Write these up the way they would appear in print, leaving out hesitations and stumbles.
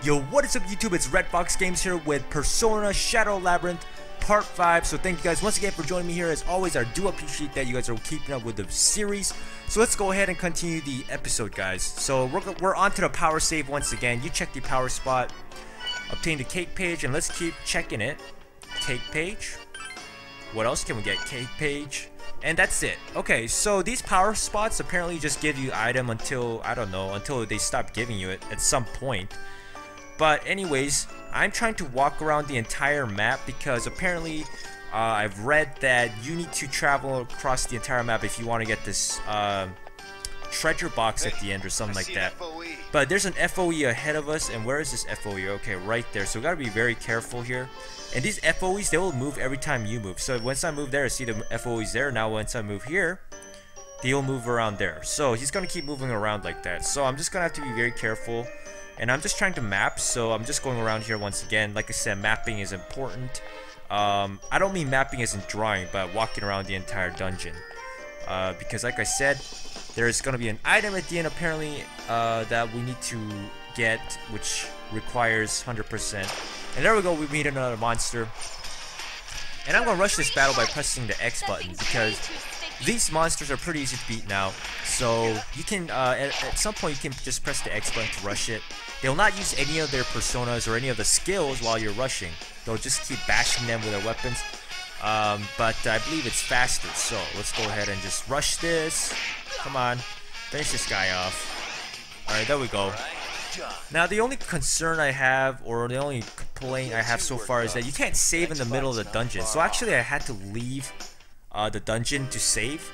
Yo, what is up YouTube? It's Red Fox Games here with Persona Shadow Labyrinth Part 5. So thank you guys once again for joining me here. As always, I do appreciate that you guys are keeping up with the series. So let's go ahead and continue the episode, guys. So we're on to the power save once again. You check the power spot, obtain the cake page, and let's keep checking it. Cake page. What else can we get? Cake page. And that's it. Okay, so these power spots apparently just give you item until, I don't know, until they stop giving you it at some point. But anyways, I'm trying to walk around the entire map because apparently I've read that you need to travel across the entire map if you want to get this treasure box at the end or something like that. But there's an FOE ahead of us, and where is this FOE? Okay, right there. So we gotta be very careful here. And these FOEs, they will move every time you move. So once I move there, I see the FOEs there. Now once I move here, they'll move around there. So he's gonna keep moving around like that. So I'm just gonna have to be very careful. And I'm just trying to map, so I'm just going around here once again. Like I said, mapping is important. I don't mean mapping as in drawing, but walking around the entire dungeon. Because like I said, there's going to be an item at the end apparently that we need to get, which requires 100%. And there we go, we meet another monster. And I'm going to rush this battle by pressing the X button, because these monsters are pretty easy to beat now. So you can, at some point you can just press the X button to rush it. They'll not use any of their personas or any of the skills while you're rushing. They'll just keep bashing them with their weapons. But I believe it's faster, so let's go ahead and just rush this. Come on, finish this guy off. Alright, there we go. Now the only concern I have, or the only complaint I have so far, is that you can't save in the middle of the dungeon. So actually I had to leave the dungeon to save,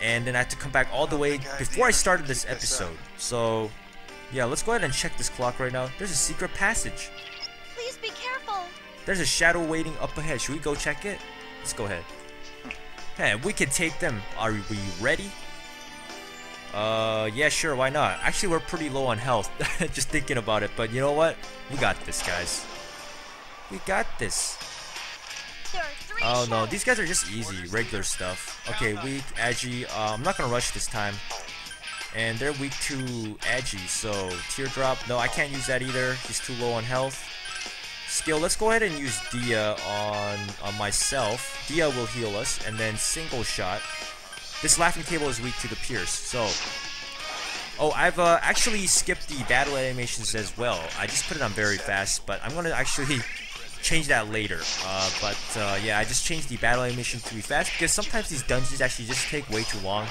and then I had to come back all the way before I started this episode. So yeah, let's go ahead and check this clock right now. There's a secret passage. Please be careful. There's a shadow waiting up ahead. Should we go check it? Let's go ahead. Hey, we can take them. Are we ready? Yeah, sure, why not? Actually, we're pretty low on health. Just thinking about it, but you know what? We got this, guys. We got this. Oh no, these guys are just easy, regular stuff. Okay, weak, edgy. I'm not gonna rush this time. And they're weak to edgy, so teardrop. No, I can't use that either. He's too low on health. Skill, let's go ahead and use Dia on myself. Dia will heal us, and then single shot. This laughing table is weak to the pierce, so. Oh, I've actually skipped the battle animations as well. I just put it on very fast, but I'm gonna actually change that later. Yeah, I just changed the battle animation to be fast because sometimes these dungeons actually just take way too long.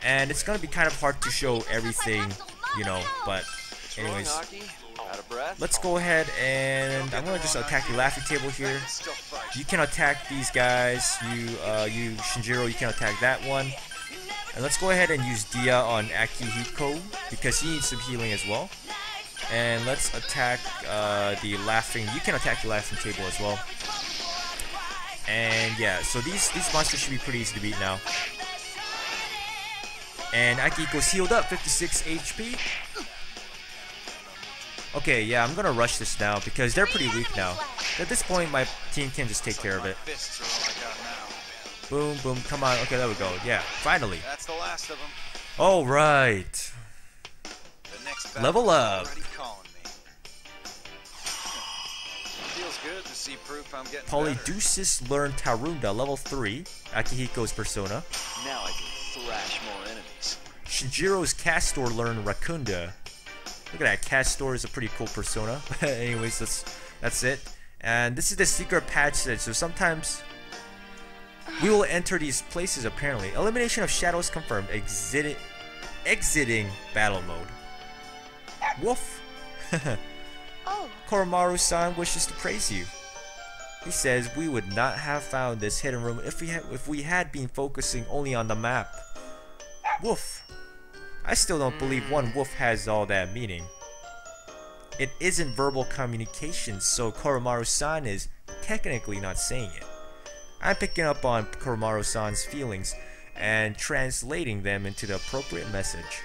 And it's gonna be kind of hard to show everything, you know, but anyways. Let's go ahead and I'm gonna just attack the laughing table here. You can attack these guys. You Shinjiro, you can attack that one. And let's go ahead and use Dia on Akihiko because he needs some healing as well. And let's attack the laughing. You can attack the laughing table as well. And yeah, so these monsters should be pretty easy to beat now. And Akihiko's healed up, 56 HP. Okay, yeah, I'm gonna rush this now because they're pretty weak now. At this point, my team can just take care of it. Boom, boom, come on. Okay, there we go. Yeah, finally. All right. Level up. Polydeuces learned Tarunda, level 3. Akihiko's persona. Now I can thrash more enemies. Shinjiro's Castor learned Rakunda. Look at that, Castor is a pretty cool persona. Anyways, that's it. And this is the secret passage, so sometimes we will enter these places apparently. Elimination of shadows confirmed. Exiting battle mode. Woof. Oh. Koromaru-san wishes to praise you. He says we would not have found this hidden room if we had been focusing only on the map. Woof. I still don't believe one woof has all that meaning. It isn't verbal communication, so Koromaru-san is technically not saying it. I'm picking up on Koromaru-san's feelings and translating them into the appropriate message.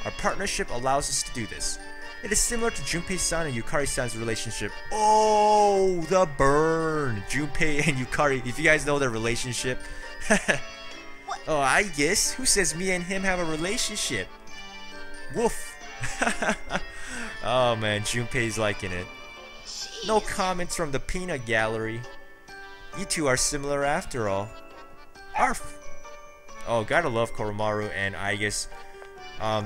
Our partnership allows us to do this. It is similar to Junpei-san and Yukari-san's relationship. Oh, the burn! Junpei and Yukari, if you guys know their relationship. Oh, I guess. Who says me and him have a relationship? Woof. Oh man, Junpei's liking it. No Jeez. comments from the peanut gallery. You two are similar after all. Arf! Oh, gotta love Koromaru and Aigis.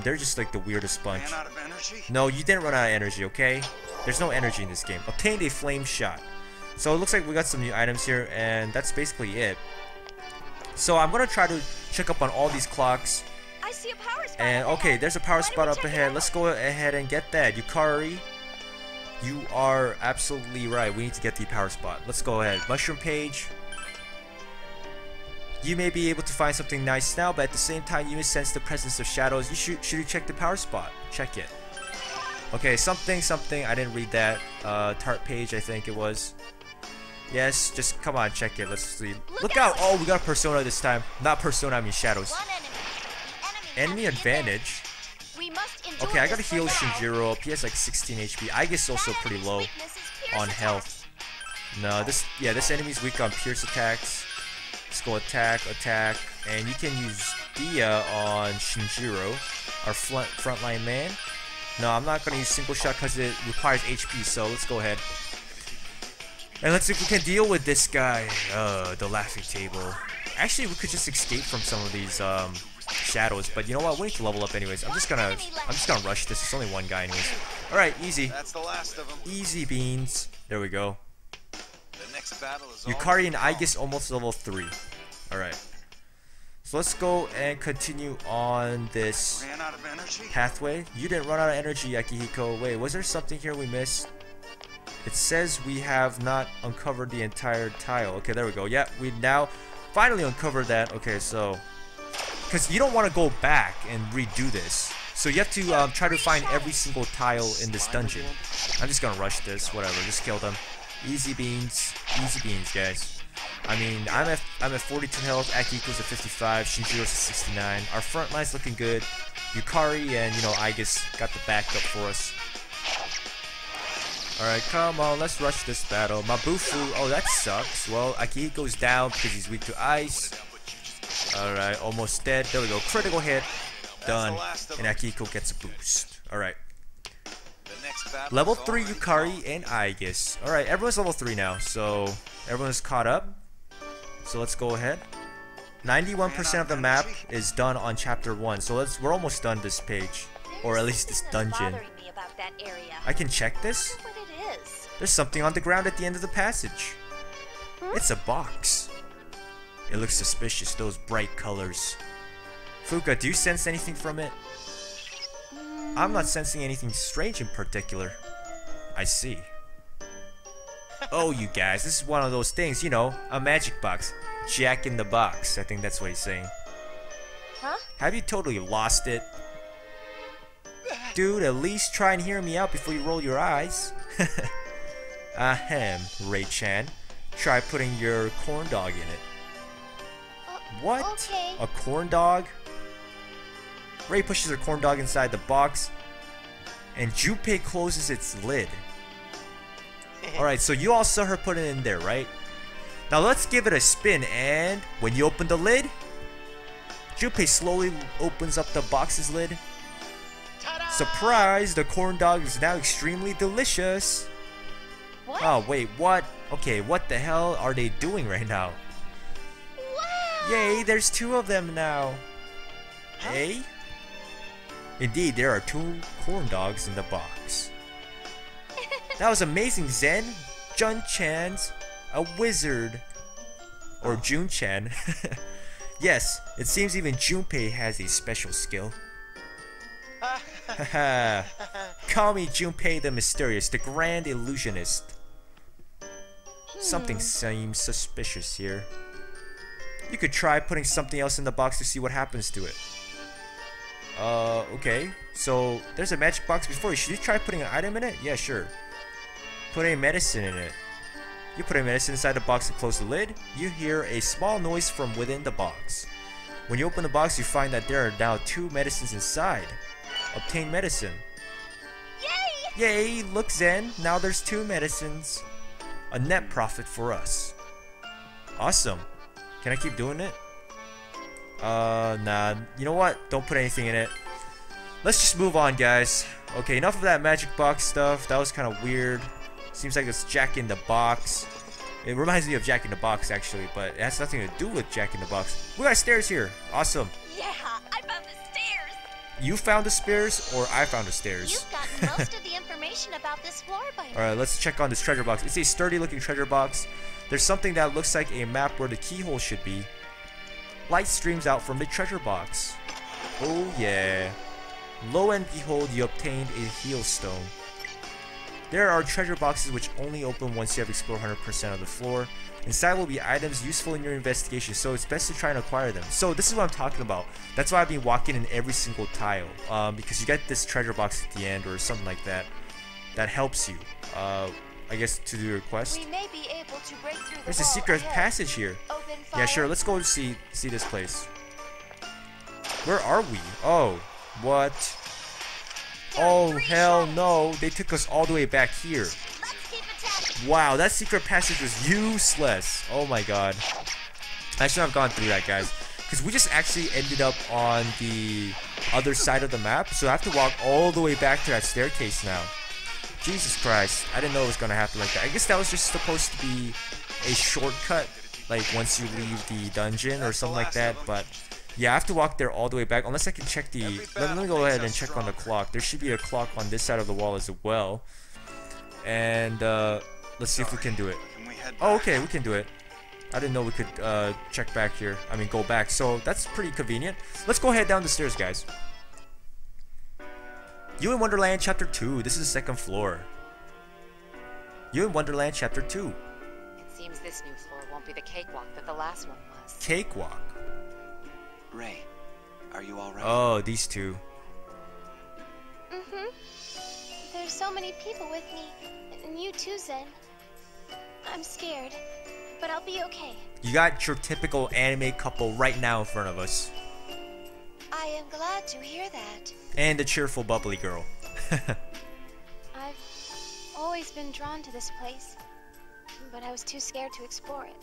They're just like the weirdest bunch. Ran out of energy? No, you didn't run out of energy, okay? There's no energy in this game. Obtained a flame shot. So it looks like we got some new items here, and that's basically it. So I'm gonna try to check up on all these clocks. I see a power spot. And up okay, ahead. there's a power Why don't spot we up check it ahead. out? Let's go ahead and get that. Yukari, you are absolutely right. We need to get the power spot. Let's go ahead. Mushroom page. You may be able to find something nice now, but at the same time you may sense the presence of shadows. Should you check the power spot? Check it. Okay, something. I didn't read that. Tart page, I think it was. Yes, just come on, check it. Let's see. Look out! Oh, we got Persona this time. Not Persona, I mean shadows. One enemy. The Enemy has been advantage. We must endure Okay, I gotta this for heal now. Shinjiro up. He has like 16 HP. I guess also That pretty enemy's low weakness is pierce on attack. health. No, this enemy's weak on pierce attacks. Let's go attack, and you can use Dia on Shinjiro, our frontline man. No, I'm not gonna use single shot because it requires HP. So let's go ahead and let's see if we can deal with this guy. The laughing table. Actually, we could just escape from some of these shadows, but you know what? We need to level up anyways. I'm just gonna rush this. It's only one guy anyways. All right, easy, That's the last of them. easy beans. There we go. The next battle is Yukari and Aigis almost level 3. Alright. So let's go and continue on this Ran out of energy? pathway. You didn't run out of energy, Akihiko. Wait, was there something here we missed? It says we have not uncovered the entire tile. Okay, there we go. Yeah, we now finally uncovered that. Okay, so... because you don't want to go back and redo this. So you have to try to find every single tile in this dungeon. I'm just gonna rush this. Whatever, just kill them. Easy beans, guys. I mean, I'm at 42 health. Akihiko's at 55. Shinjiro's at 69. Our front line's looking good. Yukari and Aigis got the backup for us. All right, come on, let's rush this battle. Mabufu, oh that sucks. Well, Akihiko's down because he's weak to ice. All right, almost dead. There we go. Critical hit. Done. And Akihiko gets a boost. All right. Level 3 Yukari and Aigis. Alright, everyone's level 3 now, so everyone's caught up. So let's go ahead. 91% of the map is done on chapter 1, so we're almost done this page. Or at least this dungeon. Bothering me about that area. I can check this? What it is. There's something on the ground at the end of the passage. It's a box. It looks suspicious, those bright colors. Fuka, do you sense anything from it? I'm not sensing anything strange in particular. I see. Oh, you guys, this is one of those things, you know, a magic box. Jack in the box, I think that's what he's saying. Huh? Have you totally lost it? Dude, at least try and hear me out before you roll your eyes. Ahem, Ray-chan. Try putting your corn dog in it. What? Okay. A corn dog? Ray pushes her corn dog inside the box, and Junpei closes its lid. Alright, so you all saw her put it in there, right? Now let's give it a spin, and when you open the lid, Junpei slowly opens up the box's lid. Surprise! The corn dog is now extremely delicious. What? Oh, wait, what? Okay, what the hell are they doing right now? Wow. Yay, there's 2 of them now. Hey? Indeed, there are 2 corn dogs in the box. That was amazing, Zen. Jun-chan's a wizard. Or Jun-chan. Yes, it seems even Junpei has a special skill. Haha. Call me Junpei the Mysterious, the Grand Illusionist. Something seems suspicious here. You could try putting something else in the box to see what happens to it. Okay. So, there's a magic box before you. Should you try putting an item in it? Yeah, sure. Put a medicine in it. You put a medicine inside the box and close the lid. You hear a small noise from within the box. When you open the box, you find that there are now 2 medicines inside. Obtain medicine. Yay! Yay! Look, Zen. Now there's 2 medicines. A net profit for us. Awesome. Can I keep doing it? Nah. You know what? Don't put anything in it. Let's just move on, guys. Okay, enough of that magic box stuff. That was kind of weird. Seems like it's Jack in the Box. It reminds me of Jack in the Box, actually, but it has nothing to do with Jack in the Box. We got stairs here. Awesome. Yeah, I found the stairs. You found the stairs, or I found the stairs? You've gotten most of the information about this floor by now. Alright, let's check on this treasure box. It's a sturdy looking treasure box. There's something that looks like a map where the keyhole should be. Light streams out from the treasure box. Oh yeah. Lo and behold, you obtained a heal stone. There are treasure boxes which only open once you have explored 100% of the floor. Inside will be items useful in your investigation, so it's best to try and acquire them. So this is what I'm talking about. That's why I've been walking in every single tile, because you get this treasure box at the end or something like that. That helps you, I guess, to do a quest. We may be able to break through the There's a wall secret ahead. passage here. Open Yeah, sure. fire. Let's go see this place. Where are we? Oh, what? There are Oh three hell shadows. no! They took us all the way back here. Let's keep attacking. Wow, that secret passage was useless. Oh my god. I should have gone through that, guys. Because we just actually ended up on the other side of the map. So I have to walk all the way back to that staircase now. Jesus Christ. I didn't know it was going to happen like that. I guess that was just supposed to be a shortcut. Like once you leave the dungeon or something like that. But yeah, I have to walk there all the way back. Unless I can check the... Let me go ahead and check on the clock. There should be a clock on this side of the wall as well. And let's see if we can do it. Can we head Oh, back? okay, we can do it. I didn't know we could check back here. I mean, go back. So that's pretty convenient. Let's go ahead down the stairs, guys. You in Wonderland Chapter 2. This is the second floor. You in Wonderland Chapter 2. It seems this new floor won't be the cakewalk that the last one was. Cakewalk. Ray, are you all right? Oh, these two. Mm-hmm. There's so many people with me. And you too, Zen. I'm scared. But I'll be okay. You got your typical anime couple right now in front of us. I am glad to hear that. And the cheerful bubbly girl. I've always been drawn to this place. But I was too scared to explore it.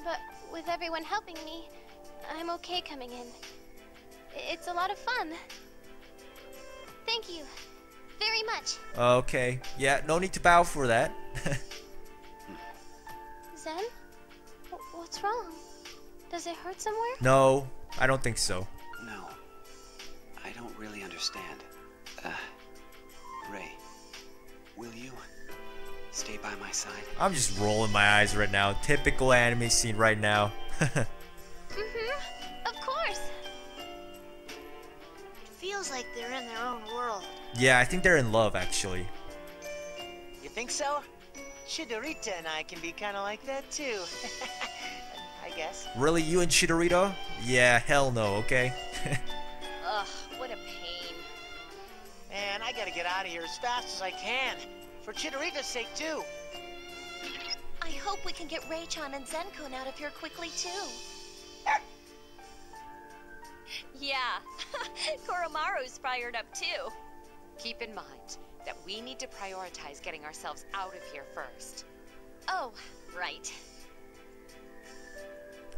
But with everyone helping me, I'm okay coming in. It's a lot of fun. Thank you very much. Okay. Yeah, no need to bow for that. Zen? What's wrong? Does it hurt somewhere? No, I don't think so. No. I don't really understand. Ray, will you stay by my side? I'm just rolling my eyes right now. Typical anime scene right now. Mm-hmm. Of course. It feels like they're in their own world. Yeah, I think they're in love, actually. You think so? Shidorita and I can be kind of like that too. I guess. Really, you and Chidorito? Yeah, hell no, okay? Ugh, what a pain. Man, I gotta get out of here as fast as I can. For Chidorita's sake too. I hope we can get Ray-chan and Zen-kun out of here quickly too. Yeah, Koromaru's fired up too. Keep in mind that we need to prioritize getting ourselves out of here first. Oh, right.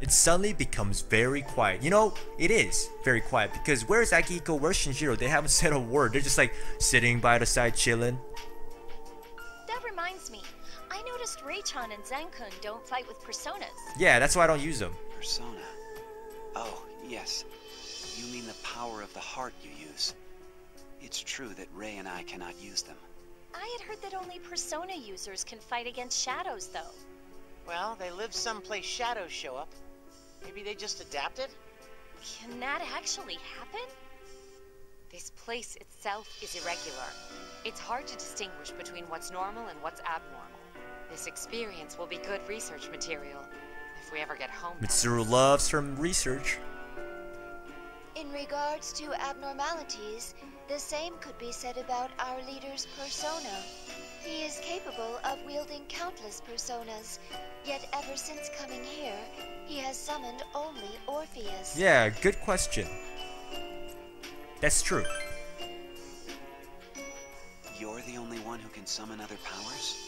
It suddenly becomes very quiet. You know, it is very quiet because where's Akiko, where's Shinjiro? They haven't said a word. They're just like sitting by the side chilling. That reminds me. I noticed Ray-chan and Zen-kun don't fight with personas. Yeah, that's why I don't use them. Persona. Oh, yes. You mean the power of the heart you use. It's true that Ray and I cannot use them. I had heard that only persona users can fight against shadows, though. Well, they live someplace shadows show up. Maybe they just adapted? Can that actually happen? This place itself is irregular. It's hard to distinguish between what's normal and what's abnormal. This experience will be good research material if we ever get home. Mitsuru loves her research. In regards to abnormalities, the same could be said about our leader's persona. He is capable of wielding countless personas, yet ever since coming here, he has summoned only Orpheus. Yeah, good question. That's true. You're the only one who can summon other powers?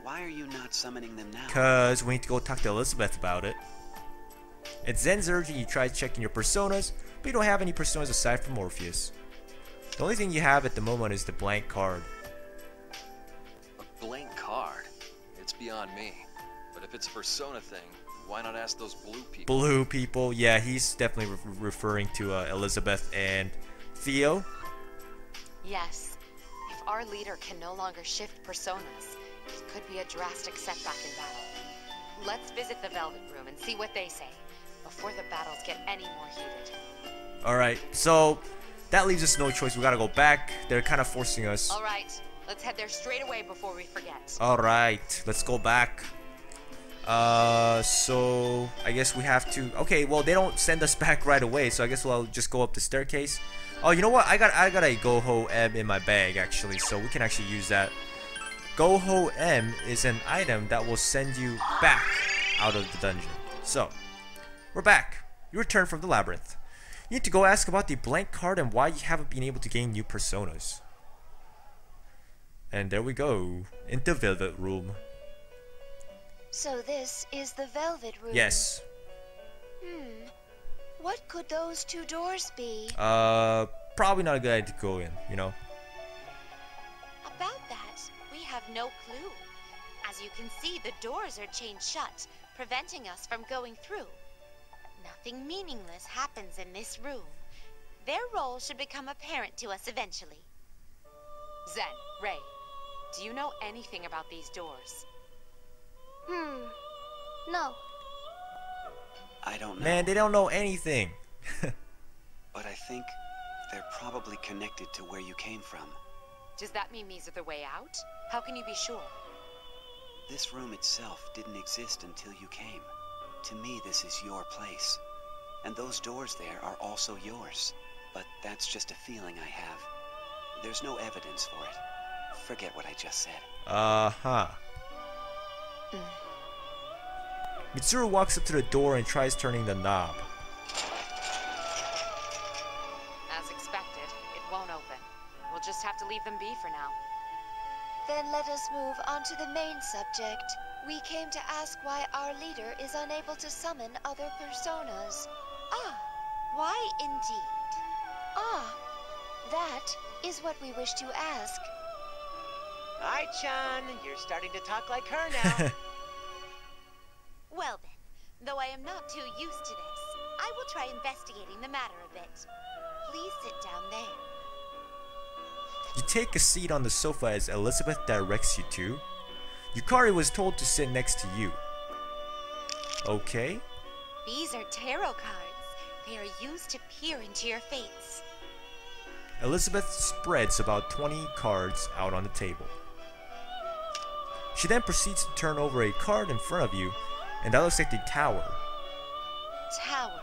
Why are you not summoning them now? Cause we need to go talk to Elizabeth about it. At Zen's urging, you try checking your personas, but you don't have any personas aside from Orpheus. The only thing you have at the moment is the blank card. A blank card? It's beyond me. But if it's a persona thing, why not ask those blue people? Blue people, yeah, he's definitely referring to Elizabeth and Theo. Yes. If our leader can no longer shift personas, it could be a drastic setback in battle. Let's visit the Velvet Room and see what they say, before the battles get any more heated. Alright, so that leaves us no choice. We gotta go back. They're kind of forcing us. Alright, let's head there straight away before we forget. Alright, let's go back. So I guess we have to. Okay, well they don't send us back right away, so I guess we'll just go up the staircase. Oh, you know what? I got a Goho M in my bag actually, so we can actually use that. Goho M is an item that will send you back out of the dungeon. So we're back. You return from the labyrinth. You need to go ask about the blank card and why you haven't been able to gain new personas. And there we go, into Velvet Room. So this is the Velvet Room? Yes. What could those two doors be? Probably not a good idea to go in, you know. About that, we have no clue. As you can see, the doors are chained shut, preventing us from going through. Nothing meaningless happens in this room. Their role should become apparent to us eventually. Zen, Ray, do you know anything about these doors? No. I don't know. Man, they don't know anything. But I think they're probably connected to where you came from. Does that mean these are the way out? How can you be sure? This room itself didn't exist until you came. To me, this is your place. And those doors there are also yours. But that's just a feeling I have. There's no evidence for it. Forget what I just said. Uh-huh. Mitsuru walks up to the door and tries turning the knob. As expected, it won't open. We'll just have to leave them be for now. Then let us move on to the main subject. We came to ask why our leader is unable to summon other personas. Ah, why indeed? Ah, that is what we wish to ask. Ai-chan, you're starting to talk like her now. Well then, though I am not too used to this, I will try investigating the matter a bit. Please sit down there. You take a seat on the sofa as Elizabeth directs you to. Yukari was told to sit next to you. Okay. These are tarot cards. They are used to peer into your fates. Elizabeth spreads about 20 cards out on the table. She then proceeds to turn over a card in front of you, and that looks like the tower. Tower.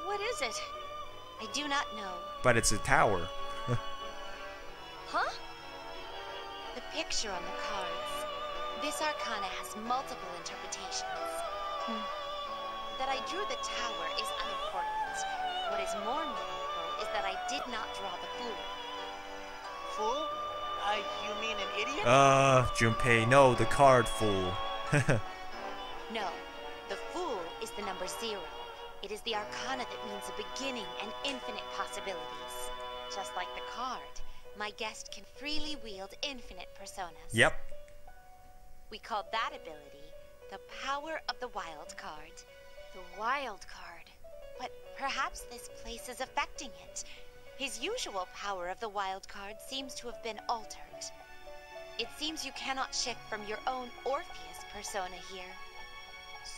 What is it? I do not know. But it's a tower. Huh? The picture on the cards. This arcana has multiple interpretations. That I drew the tower is unimportant. What is more meaningful is that I did not draw the fool. Fool? You mean an idiot? Junpei, no, the card fool. No, the fool is the number 0. It is the arcana that means a beginning and infinite possibilities. Just like the card, my guest can freely wield infinite personas. Yep. We call that ability the power of the wild card. The wild card. But perhaps this place is affecting it. His usual power of the wild card seems to have been altered. It seems you cannot shift from your own Orpheus persona here.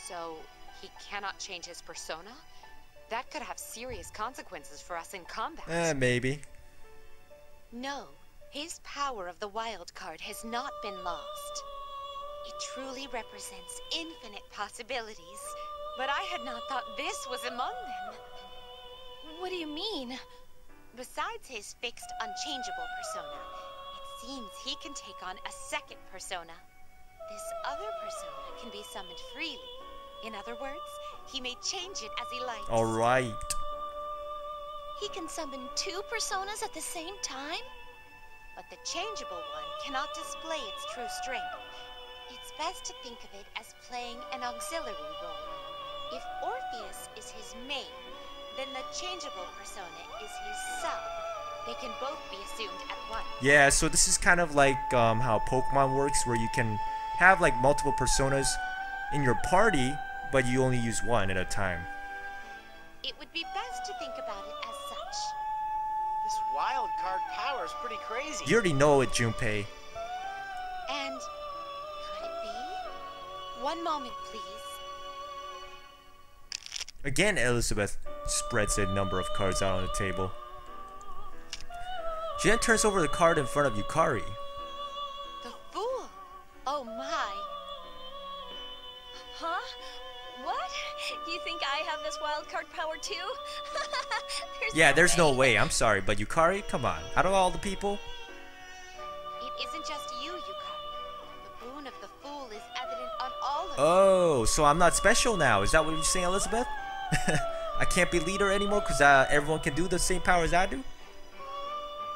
So, he cannot change his persona? That could have serious consequences for us in combat. Maybe. No, his power of the wild card has not been lost. It truly represents infinite possibilities. But I had not thought this was among them. What do you mean? Besides his fixed, unchangeable persona, it seems he can take on a second persona. This other persona can be summoned freely. In other words, he may change it as he likes. Alright. He can summon 2 personas at the same time? But the changeable one cannot display its true strength. It's best to think of it as playing an auxiliary role. If Orpheus is his main, then the changeable persona is his sub. They can both be assumed at once. Yeah, so this is kind of like how Pokemon works, where you can have like multiple personas in your party, but you only use one at a time. It would be best to think about it as such. This wild card power is pretty crazy. You already know it, Junpei. And could it be? One moment, please. Again, Elizabeth spreads a number of cards out on the table. She then turns over the card in front of Yukari. The fool! Oh my! Huh? What? You think I have this wild card power too? There's no way. I'm sorry, but Yukari, come on. Out of all the people. It isn't just you, Yukari. The boon of the fool is evident on all of you. Oh, so I'm not special now. Is that what you're saying, Elizabeth? I can't be leader anymore because everyone can do the same power as I do?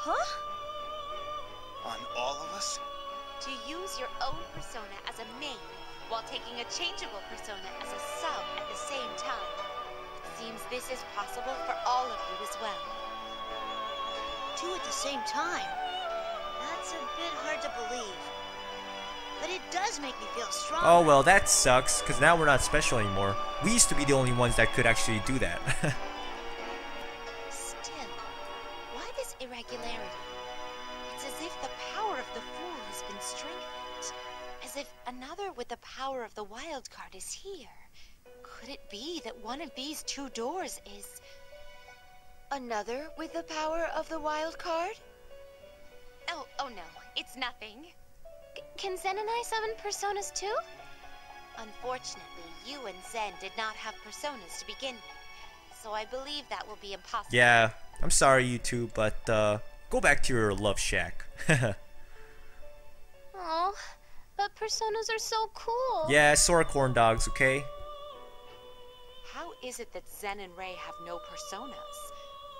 Huh? On all of us? To use your own persona as a main, while taking a changeable persona as a sub at the same time. It seems this is possible for all of you as well. Two at the same time? That's a bit hard to believe. But it does make me feel strong. Oh, well, that sucks, because now we're not special anymore. We used to be the only ones that could actually do that. Still, why this irregularity? It's as if the power of the fool has been strengthened. As if another with the power of the wild card is here. Could it be that one of these two doors is... Another with the power of the wild card? Oh no, it's nothing. Can Zen and I summon personas too? Unfortunately, you and Zen did not have personas to begin with, so I believe that will be impossible. Yeah, I'm sorry, you two, but go back to your love shack. Oh, but personas are so cool. Yeah, so are corn dogs, okay? How is it that Zen and Rei have no personas?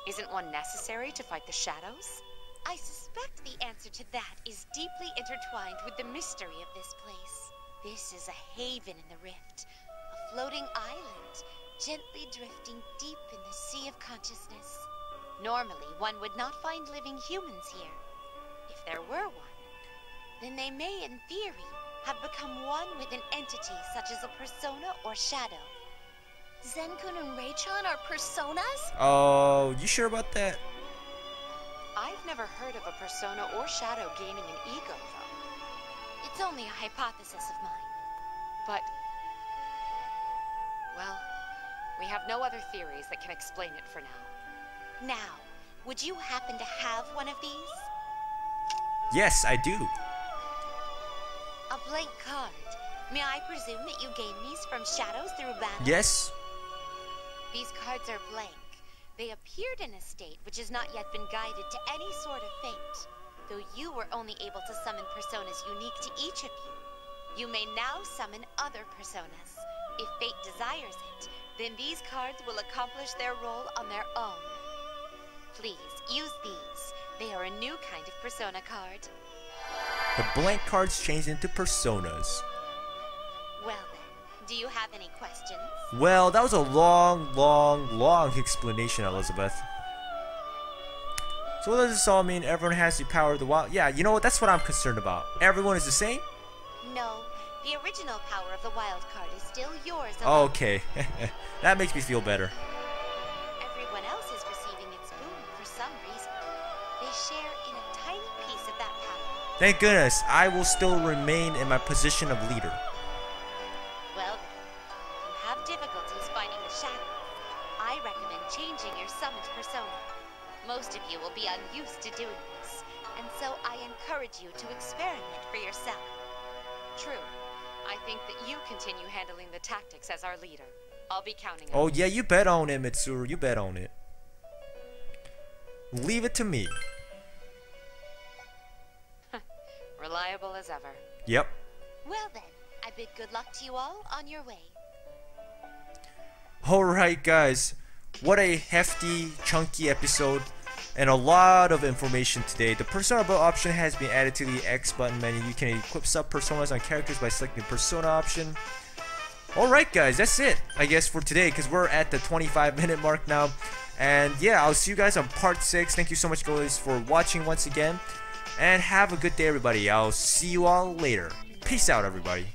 Isn't one necessary to fight the shadows? I suspect the answer to that is deeply intertwined with the mystery of this place. This is a haven in the rift, a floating island, gently drifting deep in the sea of consciousness. Normally, one would not find living humans here. If there were one, then they may, in theory, have become one with an entity such as a persona or shadow. Zen-kun and Rei-chan are personas? Oh, you sure about that? I've never heard of a persona or shadow gaining an ego, though. It's only a hypothesis of mine. But, well, we have no other theories that can explain it for now. Now, would you happen to have one of these? Yes, I do. A blank card. May I presume that you gained these from shadows through battle? Yes. These cards are blank. They appeared in a state which has not yet been guided to any sort of fate, though you were only able to summon personas unique to each of you. You may now summon other personas. If fate desires it, then these cards will accomplish their role on their own. Please, use these. They are a new kind of persona card. The blank cards change into personas. Well then, do you have any questions? Well, that was a long explanation, Elizabeth. So what does this all mean? Everyone has the power of the wild? Yeah, you know what? That's what I'm concerned about. Everyone is the same? No, the original power of the wild card is still yours alone. Okay, that makes me feel better. Everyone else is receiving its boon for some reason. They share in a tiny piece of that power. Thank goodness, I will still remain in my position of leader. Well then, if you have difficulties finding the shadow, I recommend changing your summoned persona. Most of you will be unused to doing this, and so I encourage you to experiment for yourself. True, I think that you continue handling the tactics as our leader. I'll be counting on Oh you. yeah, you bet on it, Mitsuru. You bet on it. Leave it to me. Reliable as ever. Yep. Well then, I bid good luck to you all on your way. Alright guys, what a hefty, chunky episode and a lot of information today. The persona build option has been added to the X button menu. You can equip sub personas on characters by selecting the persona option. Alright guys, that's it, I guess, for today, because we're at the 25-minute mark now. And yeah, I'll see you guys on part 6. Thank you so much guys for watching once again. And have a good day everybody. I'll see you all later. Peace out everybody.